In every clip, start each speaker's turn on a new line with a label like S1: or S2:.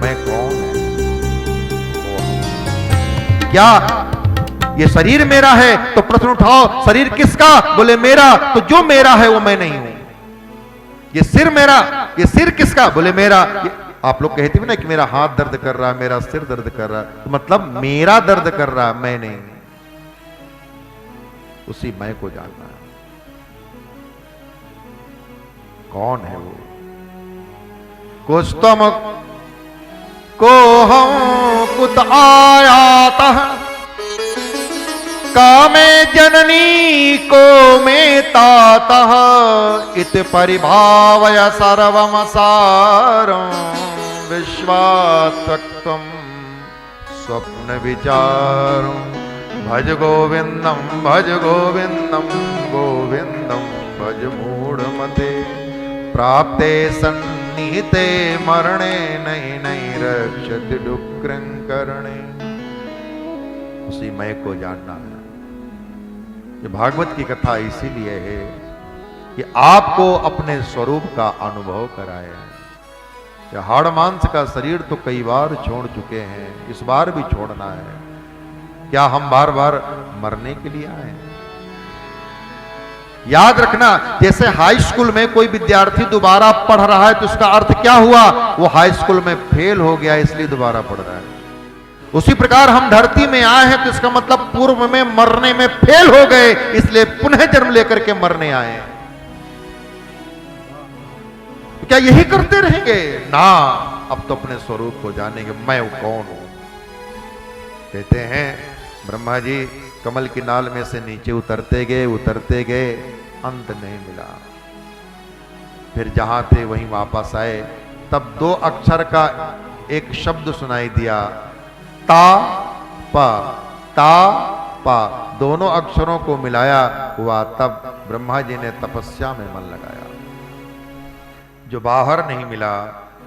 S1: मैं कौन है? क्या ये शरीर मेरा है? तो प्रश्न उठाओ, शरीर किसका? बोले मेरा। तो जो मेरा है वो मैं नहीं हूं। ये सिर मेरा, ये सिर किसका? बोले मेरा। आप लोग कहते हैं ना कि मेरा हाथ दर्द कर रहा है, मेरा सिर दर्द कर रहा है, तो मतलब मेरा दर्द कर रहा है, मैं नहीं। उसी मैं को जानना है। कौन है वो? कुस्तम को हम कुत आयाता कामे जननी को में ताता इत परिभावय सर्वमसारं विश्वात्वक्तं स्वप्न विचारं भज गोविंदम गोविंदम भज मूढ़मते प्राप्ते सन्निहिते मरणे नहीं नहीं रक्षति डुक्रं करणे। उसी मैं को जानना है। ये भागवत की कथा इसीलिए है कि आपको अपने स्वरूप का अनुभव कराए। ये हाड़ मांस का शरीर तो कई बार छोड़ चुके हैं, इस बार भी छोड़ना है। क्या हम बार बार मरने के लिए आए हैं? याद रखना, जैसे हाई स्कूल में कोई विद्यार्थी दोबारा पढ़ रहा है तो उसका अर्थ क्या हुआ? वो हाई स्कूल में फेल हो गया इसलिए दोबारा पढ़ रहा है। उसी प्रकार हम धरती में आए हैं तो इसका मतलब पूर्व में मरने में फेल हो गए, इसलिए पुनः जन्म लेकर के मरने आए हैं। तो क्या यही करते रहेंगे? ना, अब तो अपने स्वरूप को जानेंगे। मैं कौन हूं? कहते हैं ब्रह्मा जी कमल की नाल में से नीचे उतरते गए, अंत नहीं मिला। फिर जहां थे वहीं वापस आए। तब दो अक्षर का एक शब्द सुनाई दिया, ता पा। दोनों अक्षरों को मिलाया हुआ। तब ब्रह्मा जी ने तपस्या में मन लगाया। जो बाहर नहीं मिला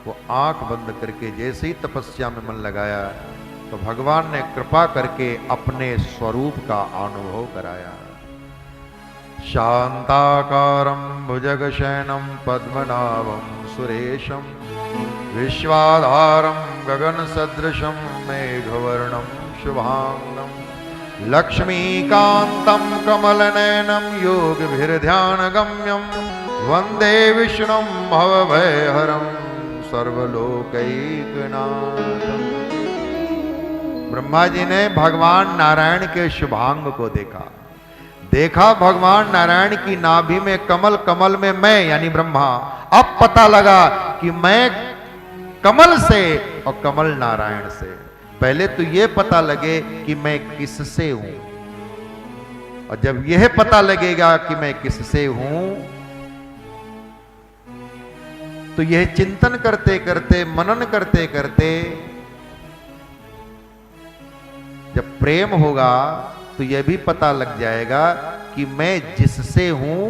S1: वो आंख बंद करके जैसे ही तपस्या में मन लगाया तो भगवान ने कृपा करके अपने स्वरूप का अनुभव कराया। शांताकारं भुजगशयनं पद्मनाभं सुरेशं विश्वाधारं गगन सदृशं मेघवर्णं शुभांगं लक्ष्मीकान्तं कमलनयनं योगभिर्ध्यानगम्यं वंदे विष्णुं भवभयहरं सर्वलोकैकनाथम्। ब्रह्मा जी ने भगवान नारायण के शुभांग को देखा भगवान नारायण की नाभि में कमल, कमल में मैं यानी ब्रह्मा। अब पता लगा कि मैं कमल से और कमल नारायण से। पहले तो यह पता लगे कि मैं किससे हूं, और जब यह पता लगेगा कि मैं किससे हूं तो यह चिंतन करते करते, मनन करते करते जब प्रेम होगा तो यह भी पता लग जाएगा कि मैं जिससे हूं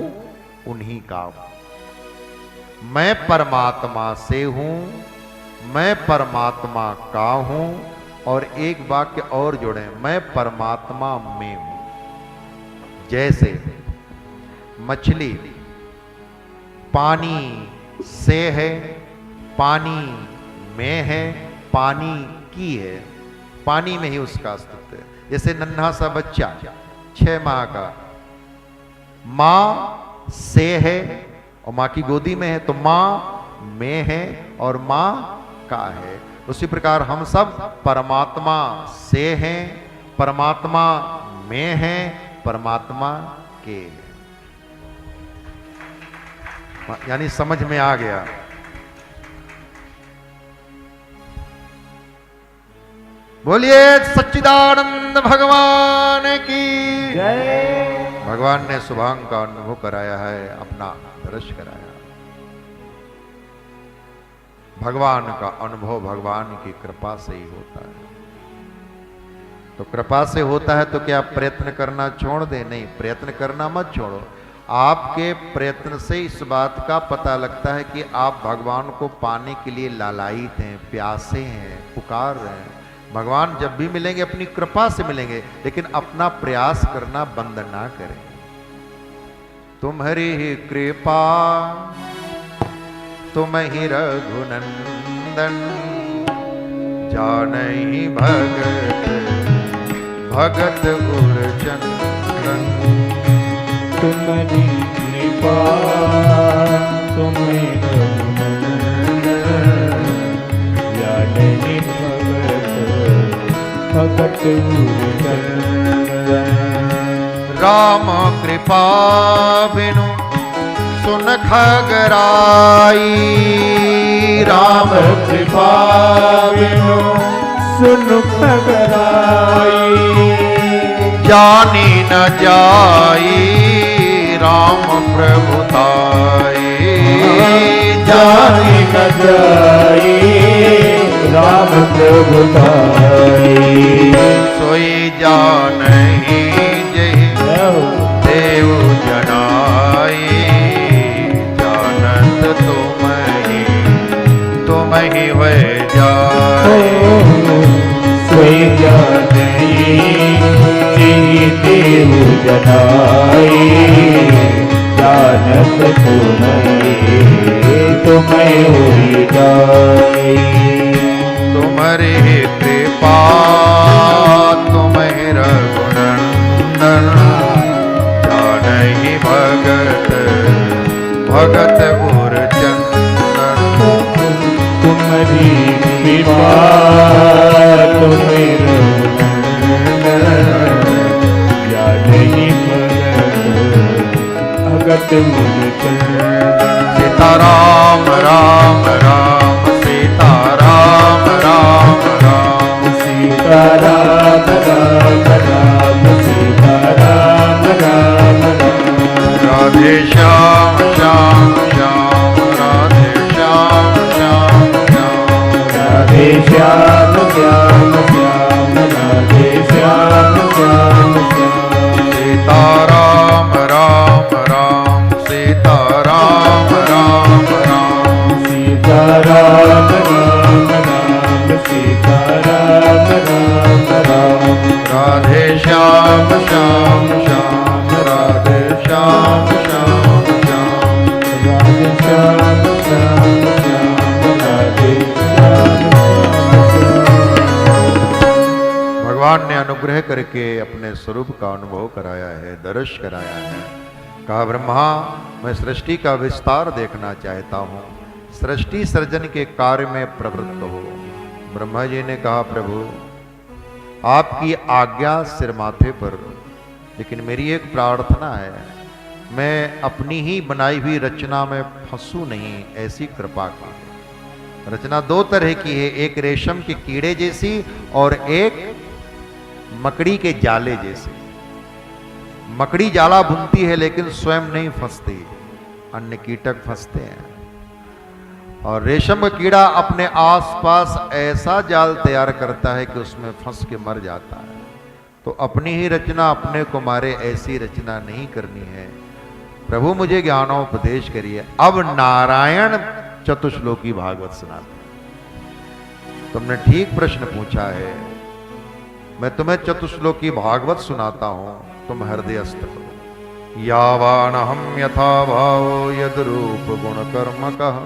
S1: उन्हीं का हूं। मैं परमात्मा से हूं, मैं परमात्मा का हूं। और एक वाक्य और जोड़ें, मैं परमात्मा में हूं। जैसे मछली पानी से है, पानी में है, पानी की है, पानी में ही उसका अस्तित्व है। जैसे नन्हा सा बच्चा 6 माह का मां से है और मां की गोदी में है तो मां में है और मां का है। उसी प्रकार हम सब परमात्मा से हैं, परमात्मा में हैं, परमात्मा के हैं। यानी समझ में आ गया। बोलिए सच्चिदानंद भगवान की जय। भगवान ने शुभांग का अनुभव कराया है, अपना दर्श कराया। भगवान का अनुभव भगवान की कृपा से ही होता है। तो कृपा से होता है तो क्या प्रयत्न करना छोड़ दे? नहीं, प्रयत्न करना मत छोड़ो। आपके प्रयत्न से इस बात का पता लगता है कि आप भगवान को पाने के लिए लालायित हैं, प्यासे हैं, पुकार रहे हैं। भगवान जब भी मिलेंगे अपनी कृपा से मिलेंगे, लेकिन अपना प्रयास करना बंद ना करें। तुम्हारी ही कृपा, तुम ही रघुनंदन, जानहि भगत भगत गुर चंदन।
S2: तुम्हारी कृपा तुम्हें जानहि भगत गुर चंदन।
S1: राम कृपा बिनु सुन खगराई,
S2: राम कृपा बिनु सुन खगराई।
S1: जानी न जाई राम प्रभुताई,
S2: जानी न जाई राम प्रभुताई।
S1: सोई जानहि देव जनाई, जानत तुम ही हुए जाए।
S2: सोई जानहि देव जनाई, जानत तुम हुई जाए।
S1: तुम्हारी कृपा तुम्हें रघुनंदन, जानहि भगत भगत गुर चंदन।
S2: तुम्हारी कृपा तुम्हें रघुनंदन, जानहि भगत गुर चंदन।
S1: सीताराम राम राम सीताराम राम राम,
S2: सीताराम राम राम सीताराम राम राम।
S1: राधे श्याम श्याम श्याम राधे श्याम श्याम श्याम,
S2: राधे श्याम श्याम श्याम राधे श्याम श्याम श्याम।
S1: सीताराम राम राम सीताराम राम राम,
S2: सीताराम राम राम सीताराम राम राम।
S1: राधे श्याम श्याम श्याम राधे श्याम श्याम श्याम,
S2: राधे श्याम श्याम श्याम राधे श्याम श्याम।
S1: भगवान ने अनुग्रह करके अपने स्वरूप का अनुभव कराया है, दर्श कराया है। कहा ब्रह्मा मैं सृष्टि का विस्तार देखना चाहता हूँ, सृष्टि सृजन के कार्य में प्रवृत्त हो। ब्रह्मा जी ने कहा प्रभु आपकी आज्ञा सिर माथे पर, लेकिन मेरी एक प्रार्थना है, मैं अपनी ही बनाई हुई रचना में फंसू नहीं, ऐसी कृपा की। रचना दो तरह की है, एक रेशम के कीड़े जैसी और एक मकड़ी के जाले जैसी। मकड़ी जाला बुनती है लेकिन स्वयं नहीं फंसती, अन्य कीटक फंसते हैं। और रेशम का कीड़ा अपने आसपास ऐसा जाल तैयार करता है कि उसमें फंस के मर जाता है। तो अपनी ही रचना अपने को मारे, ऐसी रचना नहीं करनी है। प्रभु मुझे ज्ञानोपदेश करिए। अब नारायण चतुश्लोकी भागवत सुनाते। तुमने ठीक प्रश्न पूछा है, मैं तुम्हें चतुश्लोकी भागवत सुनाता हूं, तुम हृदयस्थ करो। यावानहम यथा भावो यद रूप गुण कर्म कह,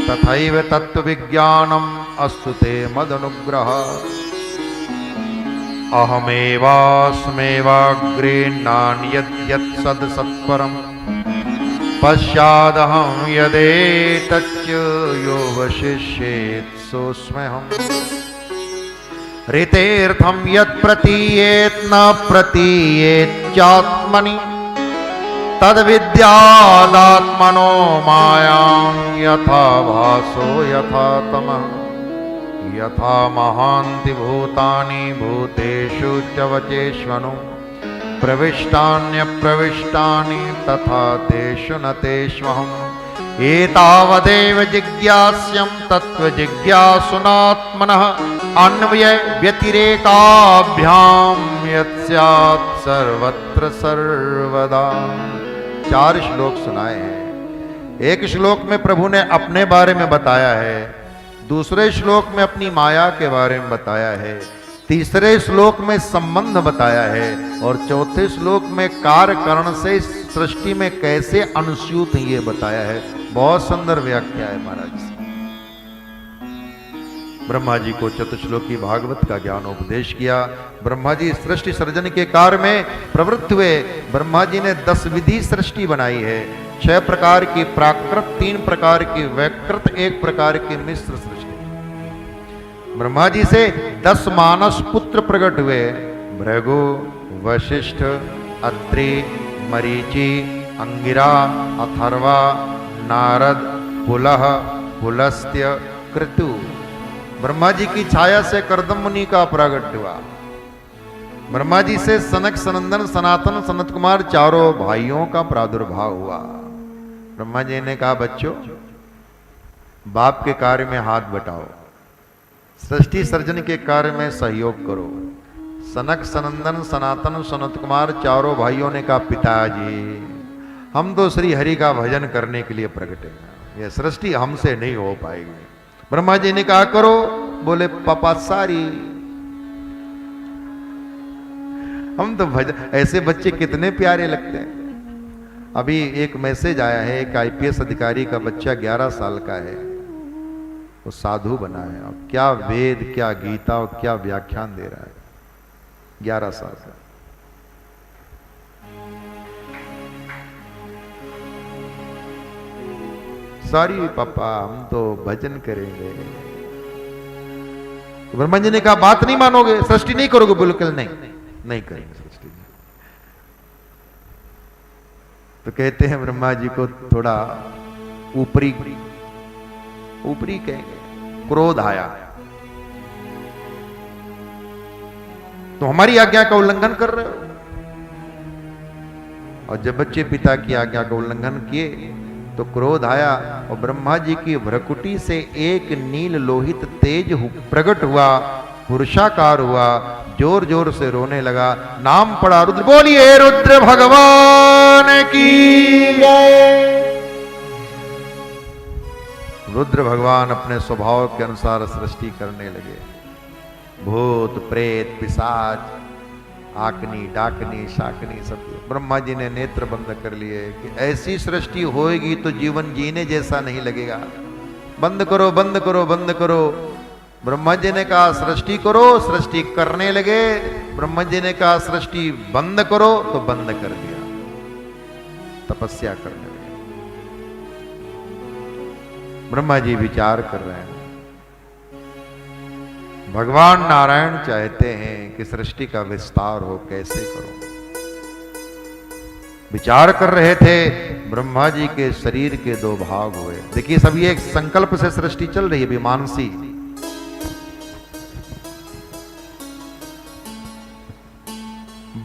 S1: तथैव तत्व विज्ञानम अस्तु ते मदनुग्रह। अहमेवास्मेवाग्रे नान्यद्यत् सत्परम, पश्चादहं यदेतच्च यो वशिष्येत् सोऽस्म्यहम्। ऋतेऽर्थं यत् प्रतीयेत् न प्रतीयेत् चात्मनि, तद्विद्यादात्मनो मायां यथा भासो यथा तमः। यथा महान्ति भूतानि भूतेषु च वचेष्वनु, प्रविष्टान्यप्रविष्टानि तथा तेषु न तेष्वहम्। एतावदेव जिज्ञास्यं तत्त्वजिज्ञासुनात्मनः, अन्वय व्यतिरेकाभ्यां यत् स्यात् सर्वत्र सर्वदा। 4 श्लोक सुनाए हैं। एक श्लोक में प्रभु ने अपने बारे में बताया है, दूसरे श्लोक में अपनी माया के बारे में बताया है, तीसरे श्लोक में संबंध बताया है, और चौथे श्लोक में कार्य कारण से सृष्टि में कैसे अनुस्यूत ये बताया है। बहुत सुंदर व्याख्या है महाराज। ब्रह्मा जी को चतुश्लोकी भागवत का ज्ञान उपदेश किया। ब्रह्मा जी सृष्टि सर्जन के कार्य में प्रवृत्त हुए। ब्रह्मा जी ने 10 विधि सृष्टि बनाई है। 6 प्रकार की प्राकृत, 3 प्रकार की वैकृत, 1 प्रकार की मिश्र सृष्टि। ब्रह्मा जी से 10 मानस पुत्र प्रकट हुए। भृगु, वशिष्ठ, अत्रि, मरीचि, अंगिरा, अथर्वा, नारद, पुलह, पुलस्त्य, कृतु। ब्रह्मा जी की छाया से कर्दम मुनि का प्रकट हुआ। ब्रह्मा जी से सनक, सनंदन, सनातन, सनत कुमार चारों भाइयों का प्रादुर्भाव हुआ। ब्रह्मा जी ने कहा, बच्चों बाप के कार्य में हाथ बटाओ, सृष्टि सर्जन के कार्य में सहयोग करो। सनक, सनंदन, सनातन, सनत कुमार चारों भाइयों ने कहा, पिताजी हम तो श्री हरि का भजन करने के लिए प्रकट हैं, यह सृष्टि हमसे नहीं हो पाएगी। ब्रह्मा जी ने कहा, करो। बोले, पापा सारी हम तो भजन, ऐसे बच्चे कितने प्यारे लगते हैं। अभी एक मैसेज आया है, एक आईपीएस अधिकारी का बच्चा 11 साल का है, वो साधु बना है। अब क्या वेद, क्या गीता और क्या व्याख्यान दे रहा है, 11 साल का। सॉरी पापा हम तो भजन करेंगे। ब्रह्मा जी ने कहा, बात नहीं मानोगे, सृष्टि नहीं करोगे? बिल्कुल नहीं, नहीं करेंगे सृष्टि। तो कहते हैं ब्रह्मा जी को थोड़ा ऊपरी कहेंगे, क्रोध आया। तो हमारी आज्ञा का उल्लंघन कर रहे हो। और जब बच्चे पिता की आज्ञा का उल्लंघन किए तो क्रोध आया और ब्रह्मा जी की भ्रकुटी से एक नील लोहित तेज प्रकट हुआ, पुरुषाकार हुआ, जोर जोर से रोने लगा। नाम पड़ा रुद्र। बोलिए रुद्र भगवान की जय। रुद्र भगवान अपने स्वभाव के अनुसार सृष्टि करने लगे। भूत, प्रेत, पिशाच, आकनी, डाकनी, शाकनी सब। ब्रह्मा जी ने नेत्र बंद कर लिए कि ऐसी सृष्टि होएगी तो जीवन जीने जैसा नहीं लगेगा। बंद करो, बंद करो, बंद करो। ब्रह्मा जी ने कहा सृष्टि करो, सृष्टि करने लगे। ब्रह्मा जी ने कहा सृष्टि बंद करो, तो बंद कर दिया। तपस्या करने लगे। ब्रह्मा जी विचार कर रहे हैं। भगवान नारायण चाहते हैं कि सृष्टि का विस्तार हो, कैसे करो। विचार कर रहे थे। ब्रह्मा जी के शरीर के 2 भाग हुए। देखिए सभी एक संकल्प से सृष्टि चल रही है, भी मानसी।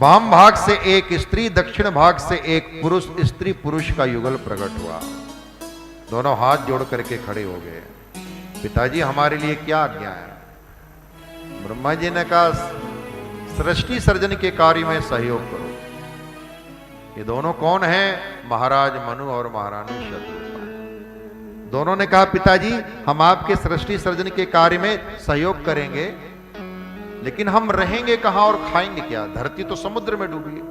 S1: वाम भाग से एक स्त्री, दक्षिण भाग से एक पुरुष, स्त्री पुरुष का युगल प्रकट हुआ। दोनों हाथ जोड़ करके खड़े हो गए। पिताजी हमारे लिए क्या आज्ञा है? ब्रह्मा जी ने कहा सृष्टि सर्जन के कार्य में सहयोग करो। ये दोनों कौन हैं? महाराज मनु और महारानी शतरूपा। दोनों ने कहा पिताजी हम आपके सृष्टि सर्जन के कार्य में सहयोग करेंगे, लेकिन हम रहेंगे कहां और खाएंगे क्या? धरती तो समुद्र में डूबी है।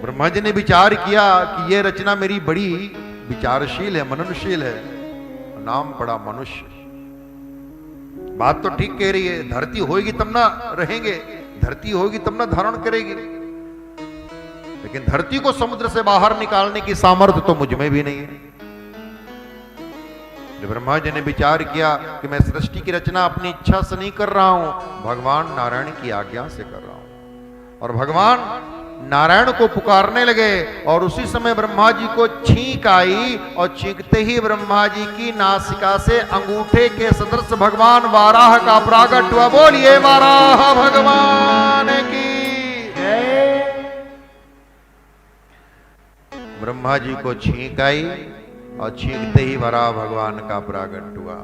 S1: ब्रह्मा जी ने विचार किया कि यह रचना मेरी बड़ी विचारशील है, मननशील है। नाम पड़ा मनुष्य। बात तो ठीक कह रही है, धरती होगी तब ना रहेंगे, धरती होगी तब ना धारण करेगी। लेकिन धरती को समुद्र से बाहर निकालने की सामर्थ्य तो मुझ में भी नहीं है। ब्रह्मा जी ने विचार किया कि मैं सृष्टि की रचना अपनी इच्छा से नहीं कर रहा हूं, भगवान नारायण की आज्ञा से कर रहा हूं। और भगवान नारायण को पुकारने लगे। और उसी समय ब्रह्मा जी को छींक आई और छींकते ही ब्रह्मा जी की नासिका से अंगूठे के सदृश भगवान वाराह का प्राकट हुआ। बोलिए वाराह भगवान की जय। ब्रह्मा जी को छींक आई और छींकते ही वराह भगवान का प्राकट हुआ।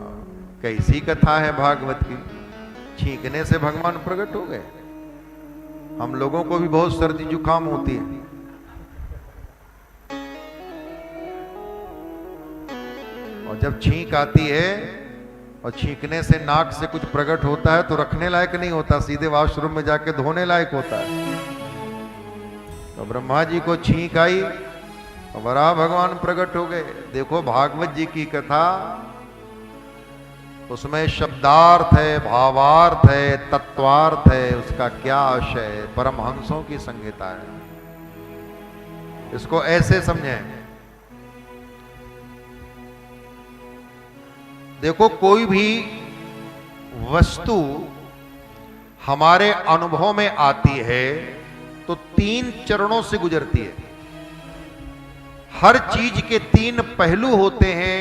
S1: कैसी कथा है भागवत की, छींकने से भगवान प्रकट हो गए। हम लोगों को भी बहुत सर्दी जुकाम होती है, और जब छींक आती है और छींकने से नाक से कुछ प्रकट होता है तो रखने लायक नहीं होता, सीधे वॉशरूम में जाके धोने लायक होता है। तो ब्रह्मा जी को छींक आई, वराह भगवान प्रकट हो गए। देखो भागवत जी की कथा उसमें शब्दार्थ है, भावार्थ है, तत्वार्थ है, उसका क्या आशय है, परमहंसों की संहिता है। इसको ऐसे समझें। देखो, कोई भी वस्तु हमारे अनुभव में आती है तो 3 चरणों से गुजरती है। हर चीज के 3 पहलू होते हैं,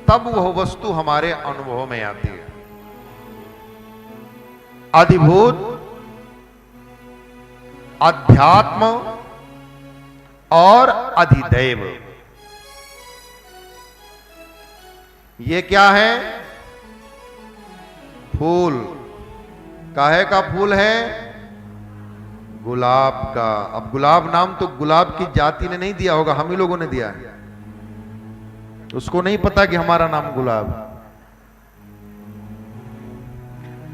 S1: तब वह वस्तु हमारे अनुभव में आती है। अधिभूत, अध्यात्म और अधिदैव। ये क्या है? फूल। काहे का फूल है? गुलाब का। अब गुलाब नाम तो गुलाब की जाति ने नहीं दिया होगा, हम ही लोगों ने दिया है। उसको नहीं पता कि हमारा नाम गुलाब।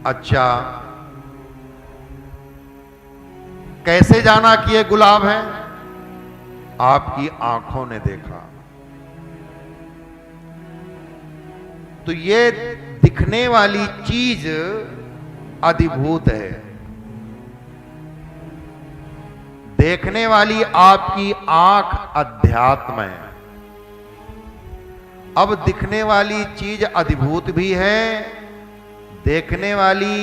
S1: अच्छा, कैसे जाना कि ये गुलाब है? आपकी आंखों ने देखा। तो ये दिखने वाली चीज अधिभूत है। देखने वाली आपकी आंख अध्यात्म है। अब दिखने वाली चीज अधिभूत भी है, देखने वाली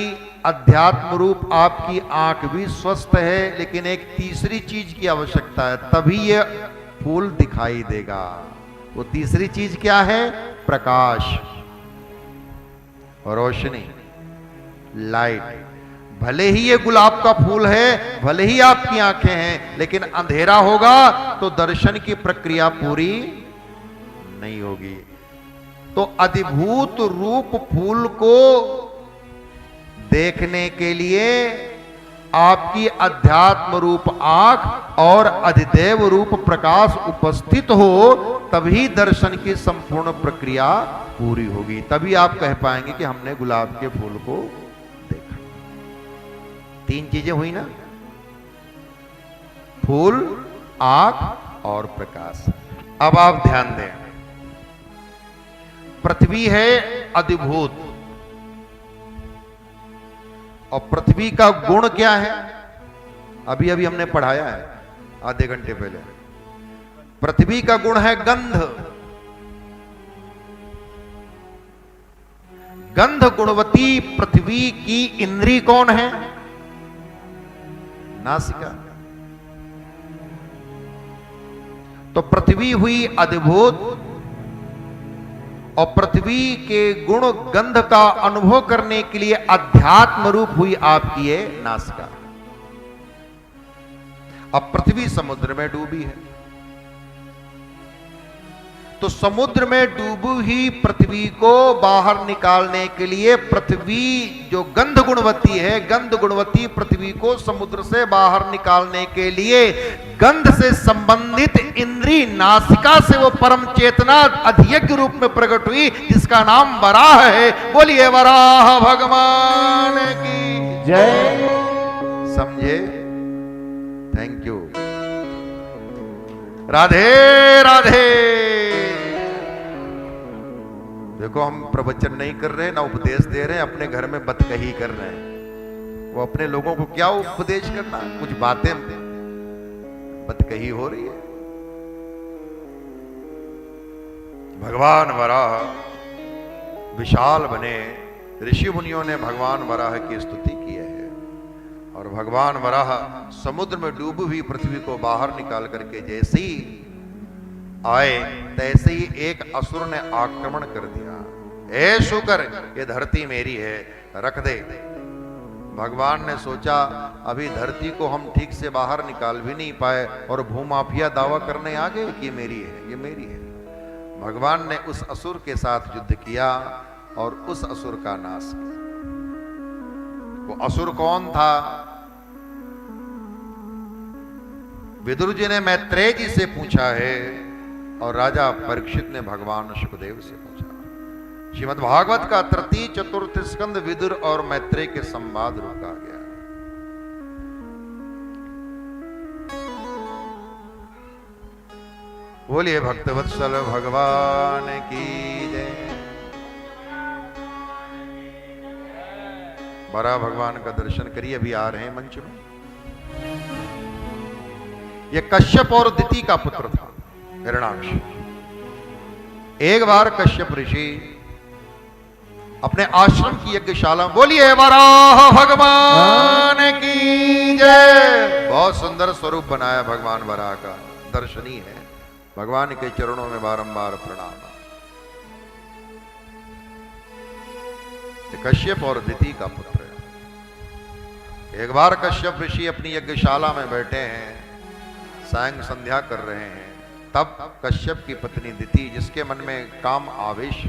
S1: अध्यात्म रूप आपकी आंख भी स्वस्थ है, लेकिन एक तीसरी चीज की आवश्यकता है, तभी यह फूल दिखाई देगा। वो तीसरी चीज क्या है? प्रकाश, रोशनी, लाइट। भले ही ये गुलाब का फूल है, भले ही आपकी आंखें हैं, लेकिन अंधेरा होगा तो दर्शन की प्रक्रिया पूरी नहीं होगी। तो अधिभूत रूप फूल को देखने के लिए आपकी अध्यात्म रूप आंख और अधिदेव रूप प्रकाश उपस्थित हो, तभी दर्शन की संपूर्ण प्रक्रिया पूरी होगी। तभी आप कह पाएंगे कि हमने गुलाब के फूल को देखा। 3 चीजें हुई ना? फूल, आंख और प्रकाश। अब आप ध्यान दें, पृथ्वी है अधिभूत, और पृथ्वी का गुण क्या है? अभी अभी हमने पढ़ाया है आधे घंटे पहले। पृथ्वी का गुण है गंध। गंध गुणवती पृथ्वी की इंद्री कौन है? नासिका। तो पृथ्वी हुई अधिभूत, और पृथ्वी के गुण गंध का अनुभव करने के लिए अध्यात्म रूप हुई आपकी ये नासिका। अब पृथ्वी समुद्र में डूबी है, तो समुद्र में डूबी ही पृथ्वी को बाहर निकालने के लिए पृथ्वी जो गंध गुणवती है, गंध गुणवती पृथ्वी को समुद्र से बाहर निकालने के लिए गंध से संबंधित इंद्री नासिका से वो परम चेतना अधियज्ञ रूप में प्रकट हुई, जिसका नाम वराह है। बोलिए वराह भगवान की
S2: जय।
S1: समझे? Thank you. राधे राधे। देखो, हम प्रवचन नहीं कर रहे, ना उपदेश दे रहे हैं, अपने घर में बतकही कर रहे हैं। वो अपने लोगों को क्या उपदेश करना, कुछ बातें बतकही हो रही है। भगवान वराह विशाल बने, ऋषि मुनियों ने भगवान वराह की स्तुति की है, और भगवान वराह समुद्र में डूबी हुई पृथ्वी को बाहर निकाल करके जैसे ही आए, तैसे ही एक असुर ने आक्रमण कर दिया। ए शुकर, ये धरती मेरी है, रख दे। भगवान ने सोचा, अभी धरती को हम ठीक से बाहर निकाल भी नहीं पाए और भूमाफिया दावा करने आ गए कि ये मेरी है, ये मेरी है। भगवान ने उस असुर के साथ युद्ध किया और उस असुर का नाश किया। वो असुर कौन था? विदुर जी ने मैत्रेय जी से पूछा है, और राजा परीक्षित ने भगवान सुखदेव से पूछा। श्रीमद् भागवत का 3 चतुर्थ स्कंद विदुर और मैत्रेय के संवाद रुका गया। बोलिए भक्तवत्सल भगवान की जय। वराह भगवान का दर्शन करिए, अभी आ रहे हैं मंच में। यह कश्यप और दिति का पुत्र था हिरणाक्ष। एक बार कश्यप ऋषि अपने आश्रम की यज्ञशाला में, बोलिए वराह भगवान की जय। बहुत सुंदर स्वरूप बनाया भगवान वराह का, दर्शनीय है। भगवान के चरणों में बारंबार प्रणाम। कश्यप और दिति का पुत्र है। एक बार कश्यप ऋषि अपनी यज्ञशाला में बैठे हैं, सायं संध्या कर रहे हैं। तब कश्यप की पत्नी दिति, जिसके मन में काम आवेश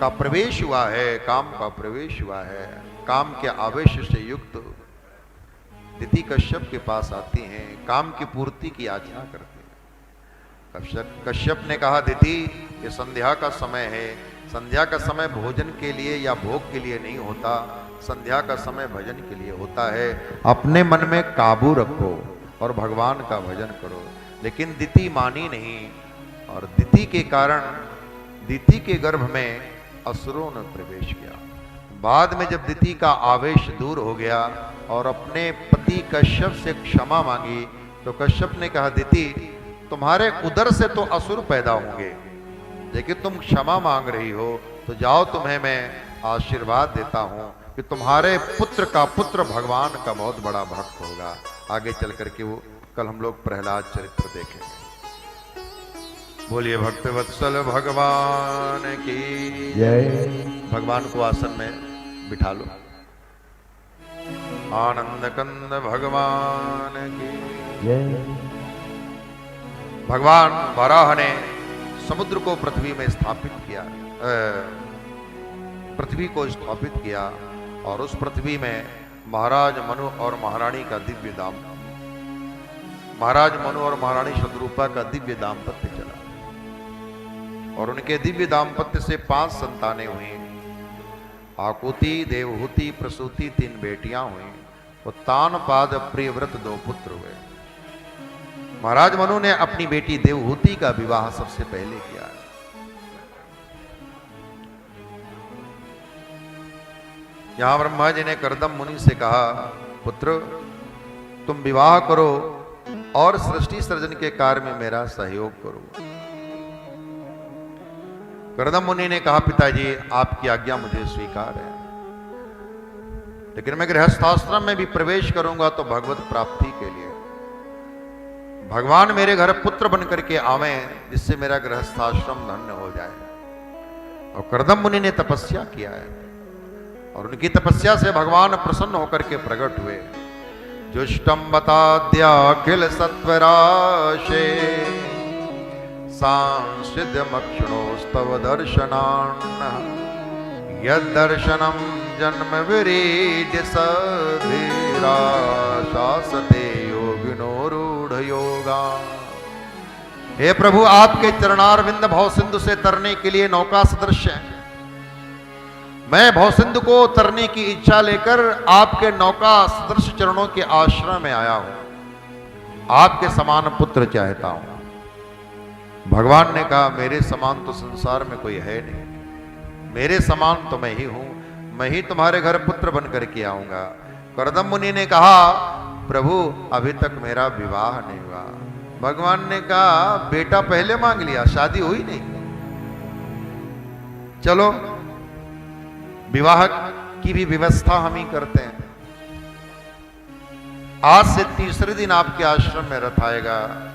S1: का प्रवेश हुआ है, काम का प्रवेश हुआ है, काम के आवेश से युक्त दिति कश्यप के पास आती हैं, काम की पूर्ति की याचना करती हैं। कश्यप ने कहा, दिति ये संध्या का समय है, संध्या का समय भोजन के लिए या भोग के लिए नहीं होता, संध्या का समय भजन के लिए होता है। अपने मन में काबू रखो और भगवान का भजन करो। लेकिन दिति मानी नहीं, और दिति के कारण दिति के गर्भ में असुरों ने प्रवेश किया। बाद में जब दिति का आवेश दूर हो गया और अपने पति कश्यप से क्षमा मांगी, तो कश्यप ने कहा, दिति तुम्हारे उदर से तो असुर पैदा होंगे, लेकिन तुम क्षमा मांग रही हो, तो जाओ तुम्हें मैं आशीर्वाद देता हूं कि तुम्हारे पुत्र का पुत्र भगवान का बहुत बड़ा भक्त होगा। आगे चल करके वो कल हम लोग प्रहलाद चरित्र देखेंगे। बोलिए भक्त वत्सल भगवान की
S2: जय।
S1: भगवान को आसन में बिठा लो। आनंद कंद भगवान की
S2: जय।
S1: भगवान वराह ने समुद्र को पृथ्वी में स्थापित किया, पृथ्वी को स्थापित किया, और उस पृथ्वी में महाराज मनु और महारानी का दिव्य महाराज मनु और महारानी शतरूपा का दिव्य दाम्पत्य चला, और उनके दिव्य दाम्पत्य से 5 संतानें हुई। आकुति, देवहूति, प्रसूति 3 बेटियां हुई, और तानपाद, प्रियव्रत 2 पुत्र हुए। महाराज मनु ने अपनी बेटी देवहूति का विवाह सबसे पहले किया। यहां ब्रह्मा जी ने कर्दम मुनि से कहा, पुत्र तुम विवाह करो और सृष्टि सृजन के कार्य में मेरा सहयोग करो। कर्दम मुनि ने कहा, पिताजी आपकी आज्ञा मुझे स्वीकार है, लेकिन मैं गृहस्थाश्रम में भी प्रवेश करूंगा तो भगवत प्राप्ति के लिए भगवान मेरे घर पुत्र बन करके आवे, जिससे मेरा गृहस्थाश्रम धन्य हो जाए। और कर्दम मुनि ने तपस्या किया है, और उनकी तपस्या से भगवान प्रसन्न होकर के प्रकट हुए। जुष्टम बताद्याखिल सत्वराशे सांसिद्यमक्षणोस्तव दर्शनान् यद्दर्शनम जन्म विरीड सधीरा शासते योगिनो रूढ़ योगा। हे प्रभु, आपके चरणारविंद भवसिंधु से तरने के लिए नौका सदृश है। मैं भवसिंधु को तरने की इच्छा लेकर आपके नौका सदृश चरणों के आश्रम में आया हूं। आपके समान पुत्र चाहता हूं। भगवान ने कहा, मेरे समान तो संसार में कोई है नहीं, मेरे समान तो मैं ही हूं, मैं ही तुम्हारे घर पुत्र बन करके आऊंगा। कर्दम मुनि ने कहा, प्रभु अभी तक मेरा विवाह नहीं हुआ। भगवान ने कहा, बेटा पहले मांग लिया, शादी हुई नहीं, चलो विवाह की भी व्यवस्था हम ही करते हैं। आज से तीसरे दिन आपके आश्रम में रथ आएगा,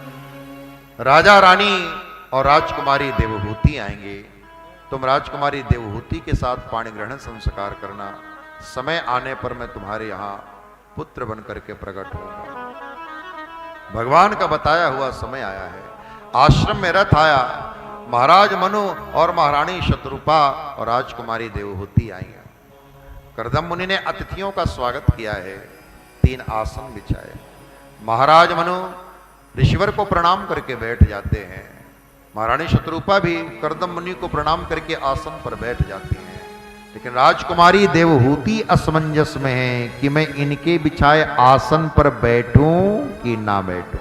S1: राजा रानी और राजकुमारी देवहूति आएंगे। तुम राजकुमारी देवहूति के साथ पाणी ग्रहण संस्कार करना। समय आने पर मैं तुम्हारे यहां पुत्र बन करके प्रकट होगा। भगवान का बताया हुआ समय आया है। आश्रम में रथ आया, महाराज मनु और महारानी शतरूपा और राजकुमारी देवहूति आई हैं। कर्दम मुनि ने अतिथियों का स्वागत किया है, 3 आसन बिछाए। महाराज मनु ऋषिवर को प्रणाम करके बैठ जाते हैं। महारानी शतरूपा भी कर्दम मुनि को प्रणाम करके आसन पर बैठ जाती हैं। लेकिन राजकुमारी देवहूति असमंजस में है कि मैं इनके बिछाए आसन पर बैठूं कि ना बैठूं।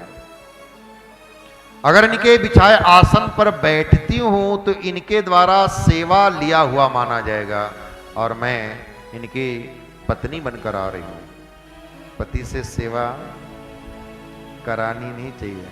S1: अगर इनके बिछाए आसन पर बैठती हूं तो इनके द्वारा सेवा लिया हुआ माना जाएगा, और मैं इनकी पत्नी बनकर आ रही हूं। पति से सेवा करानी नहीं चाहिए।